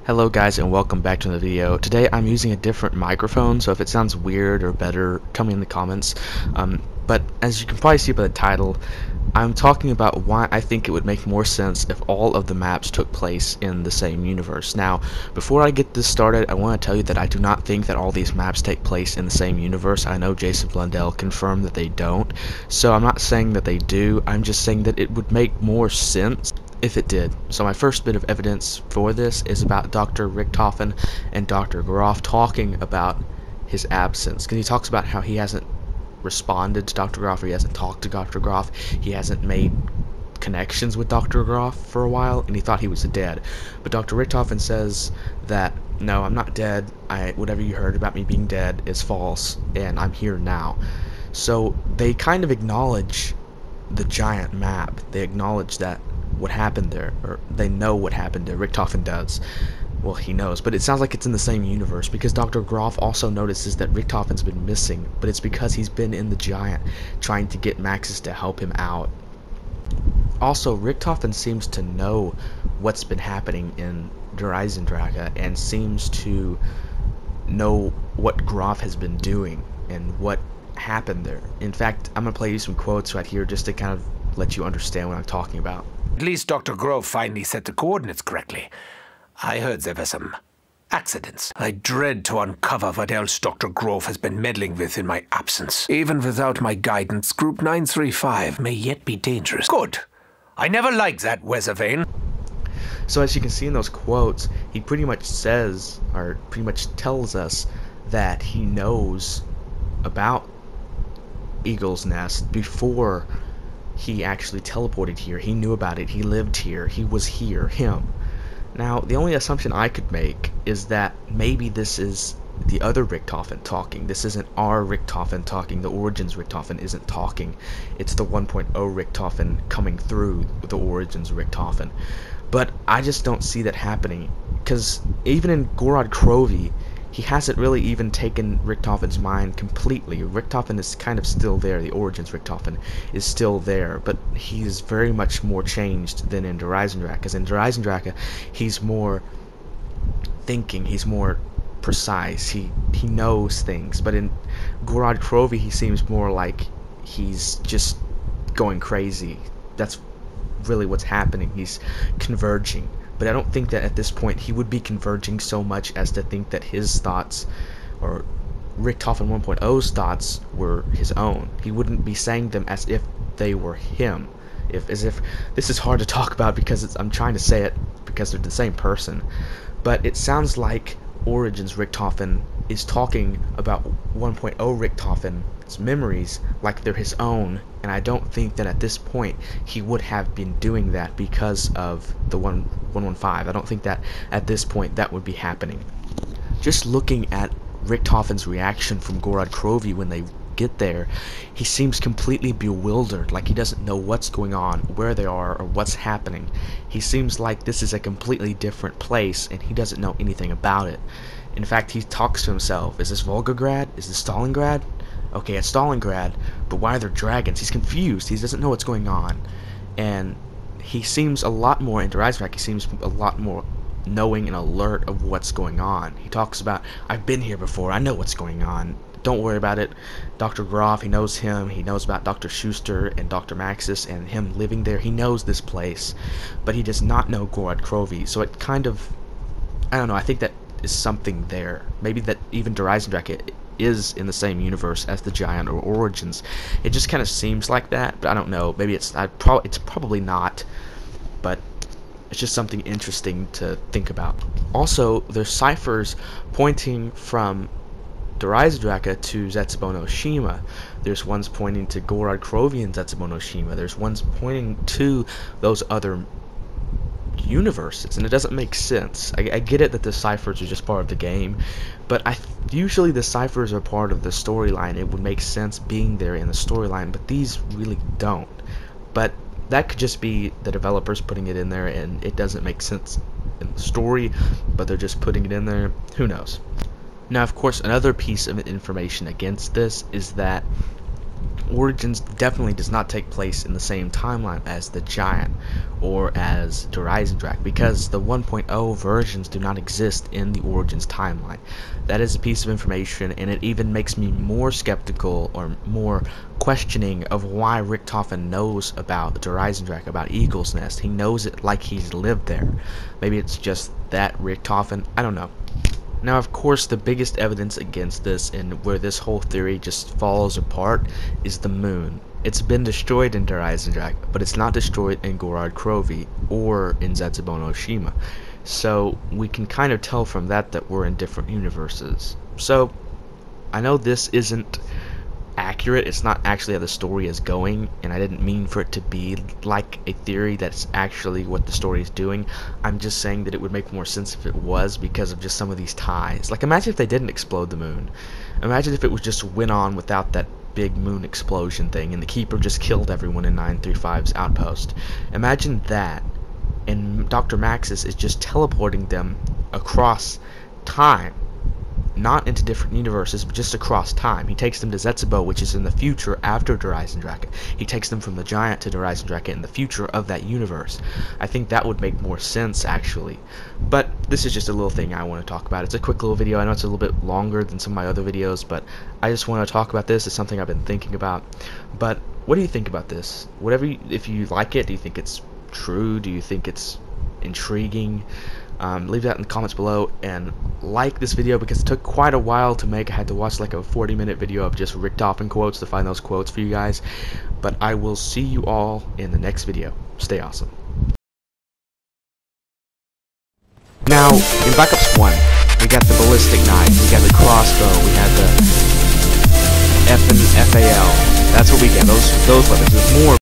Hello guys and welcome back to the video. Today I'm using a different microphone, so if it sounds weird or better, tell me in the comments. But as you can probably see by the title, I'm talking about why I think it would make more sense if all of the maps took place in the same universe. Now, before I get this started, I want to tell you that I do not think that all these maps take place in the same universe. I know Jason Blundell confirmed that they don't, so I'm not saying that they do. I'm just saying that it would make more sense if it did. So my first bit of evidence for this is about Dr. Richtofen and Dr. Groff talking about his absence, because he talks about how he hasn't responded to Dr. Groff, or he hasn't talked to Dr. Groff, he hasn't made connections with Dr. Groff for a while, and he thought he was dead. But Dr. Richtofen says that, no, I'm not dead, whatever you heard about me being dead is false, and I'm here now. So they kind of acknowledge the giant map. They acknowledge that what happened there, or they know what happened there. Richtofen does. Well, he knows, but it sounds like it's in the same universe, because Dr. Groff also notices that Richtofen's been missing, but it's because he's been in the giant trying to get Maxis to help him out. Also, Richtofen seems to know what's been happening in Der Eisendrache and seems to know what Groff has been doing and what happened there. In fact, I'm going to play you some quotes right here just to kind of let you understand what I'm talking about. At least Dr. Grove finally set the coordinates correctly. I heard there were some accidents. I dread to uncover what else Dr. Grove has been meddling with in my absence. Even without my guidance, Group 935 may yet be dangerous. Good. I never liked that Weathervane. So as you can see in those quotes, he pretty much says, or pretty much tells us, that he knows about Eagle's Nest before he actually teleported here. He knew about it. He lived here. He was here. Him. Now, the only assumption I could make is that maybe this is the other Richtofen talking. This isn't our Richtofen talking. The Origins Richtofen isn't talking. It's the 1.0 Richtofen coming through the Origins Richtofen. But I just don't see that happening, because even in Gorod Krovi, he hasn't really even taken Richtofen's mind completely. Richtofen is kind of still there. The Origins Richtofen is still there, but he's very much more changed than in Der Eisendrache, because in Der Eisendrache, he's more thinking, he's more precise, he knows things, but in Gorod Krovi, he seems more like he's just going crazy. That's really what's happening. He's converging. But I don't think that at this point he would be converging so much as to think that his thoughts, or Richtofen 1.0's thoughts, were his own. He wouldn't be saying them as if they were him. As if this is hard to talk about because I'm trying to say it because they're the same person. But it sounds like Origins Richtofen is talking about 1.0 Richtofen's memories like they're his own, and I don't think that at this point he would have been doing that because of the 115. I don't think that at this point that would be happening. Just looking at Richtofen's reaction from Gorod Krovi when they get there, he seems completely bewildered, like he doesn't know what's going on, where they are, or what's happening. He seems like this is a completely different place and he doesn't know anything about it. In fact, he talks to himself, is this Volgograd? Is this Stalingrad? Okay, it's Stalingrad, but why are there dragons? He's confused. He doesn't know what's going on. And he seems a lot more, in Der Eisendrache, he seems a lot more knowing and alert of what's going on. He talks about, I've been here before, I know what's going on. Don't worry about it. Dr. Groff, he knows him. He knows about Dr. Schuster and Dr. Maxis and him living there. He knows this place, but he does not know Gorod Krovi. So it kind of, I don't know, I think that is something there. Maybe that even Der Eisendrache is in the same universe as the Giant or Origins. It just kind of seems like that, but I don't know. Maybe it's probably not, but it's just something interesting to think about. Also, there's ciphers pointing from Der Eisendrache to Zetsubou no Shima. There's ones pointing to Gorod Krovi and Zetsubou no Shima. There's ones pointing to those other universes, and it doesn't make sense. I get it that the ciphers are just part of the game, but usually the ciphers are part of the storyline. It would make sense being there in the storyline, but these really don't. But that could just be the developers putting it in there, and it doesn't make sense in the story, but they're just putting it in there. Who knows? Now, of course, another piece of information against this is that Origins definitely does not take place in the same timeline as the Giant or as Der Eisendrache, because the 1.0 versions do not exist in the Origins timeline. That is a piece of information, and it even makes me more skeptical or more questioning of why Richtofen knows about Der Eisendrache, about Eagle's Nest. He knows it like he's lived there. Maybe it's just that Richtofen, I don't know. Now, of course, the biggest evidence against this, and where this whole theory just falls apart, is the moon. It's been destroyed in Der Eisendrache, but it's not destroyed in Gorard Krovi or in Zetsubou no Shima. So we can kind of tell from that that we're in different universes. So I know this isn't accurate, it's not actually how the story is going, and I didn't mean for it to be like a theory that's actually what the story is doing. I'm just saying that it would make more sense if it was, because of just some of these ties. Like, imagine if they didn't explode the moon. Imagine if it was just went on without that big moon explosion thing, and the Keeper just killed everyone in 935's outpost. Imagine that, and Dr. Maxis is just teleporting them across time. Not into different universes, but just across time. He takes them to Zetsubou, which is in the future after Der Eisendrache. He takes them from the Giant to Der Eisendrache in the future of that universe. I think that would make more sense, actually. But this is just a little thing I want to talk about. It's a quick little video. I know it's a little bit longer than some of my other videos, but I just want to talk about this. It's something I've been thinking about. But what do you think about this? Whatever, if you like it, do you think it's true? Do you think it's intriguing? Leave that in the comments below, and like this video because it took quite a while to make. I had to watch like a 40-minute video of just Richtofen quotes to find those quotes for you guys. But I will see you all in the next video. Stay awesome. Now, in Backups 1, we got the ballistic knife, we got the crossbow, we had the FAL. That's what we get, those weapons. There's more